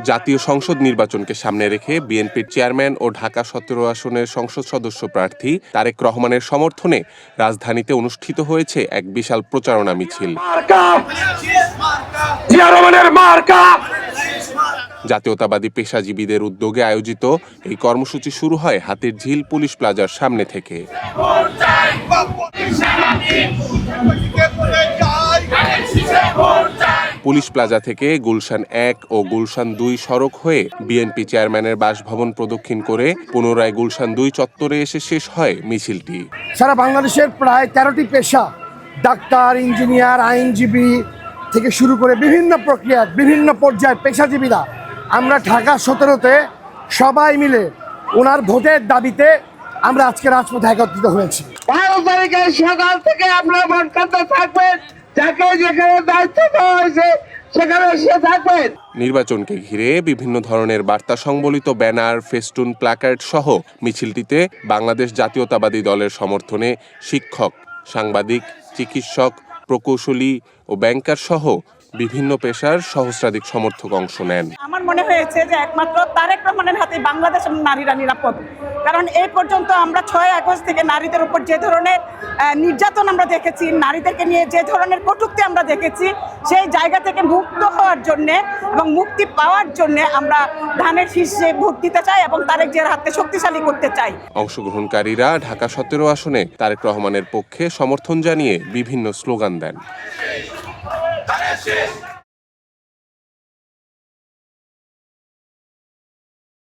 জাতীয় সংসদ নির্বাচনকে সামনে রেখে বিএনপির চেয়ারম্যান ও ঢাকা ১৭ আসনের সংসদ সদস্য প্রার্থী তারেক রহমানের সমর্থনে রাজধানীতে অনুষ্ঠিত হয়েছে এক বিশাল প্রচারণা মিছিল। জাতীয়তাবাদী পেশাজীবীদের উদ্যোগে আয়োজিত এই কর্মসূচি শুরু হয় হাতিরঝিল পুলিশ প্লাজার সামনে থেকে। পুলিশ প্লাজা থেকে গুলশান ১ ও গুলশান ২ সড়ক হয়ে বিএনপি চেয়ারম্যানের বাসভবন প্রদক্ষিণ করে পুনরায় গুলশান ২ চত্বরে এসে শেষ হয় মিছিলটি। সারা বাংলাদেশের প্রায় ১৩টি পেশা, ডাক্তার, ইঞ্জিনিয়ার, আইনজীবী থেকে শুরু করে বিভিন্ন প্রক্রিয়ার বিভিন্ন পর্যায়ের পেশাজীবীরা আমরা ঢাকা ১৭তে সবাই মিলে ওনার ভোটের দাবিতে আমরা আজকে রাজপথে একত্রিত হয়েছি। ১২ তারিখের সকাল থেকে আপনারা ভোট করতে থাকবেন, যাকে যেখানে দায়িত্ব দেওয়া হয়েছে সেখানে সে থাকবেন। নির্বাচনকে ঘিরে বিভিন্ন ধরনের বার্তা সংবলিত ব্যানার, ফেস্টুন, প্ল্যাকার্ড সহ মিছিলটিতে বাংলাদেশ জাতীয়তাবাদী দলের সমর্থনে শিক্ষক, সাংবাদিক, চিকিৎসক, প্রকৌশলী ও ব্যাংকার সহ বিভিন্ন পেশার সহস্রাধিক সমর্থক অংশ নেন। আমার মনে হয়েছে যে একমাত্র তারেক রহমানের হাতে বাংলাদেশের নারীরা নিরাপদ, কারণ এই পর্যন্ত আমরা ৬ আগস্ট থেকে নারীদের উপর যে ধরনের নির্যাতন আমরা দেখেছি, নারীদেরকে নিয়ে যে ধরনের কটূক্তি আমরা দেখেছি, সেই জায়গা থেকে মুক্ত হওয়ার জন্যে এবং মুক্তি পাওয়ার জন্যে আমরা ধানের শীর্ষে ভোট দিতে চাই এবং তারেক জিয়ার হাতকে শক্তিশালী করতে চাই। অংশগ্রহণকারীরা ঢাকা ১৭ আসনে তারেক রহমানের পক্ষে সমর্থন জানিয়ে বিভিন্ন স্লোগান দেন।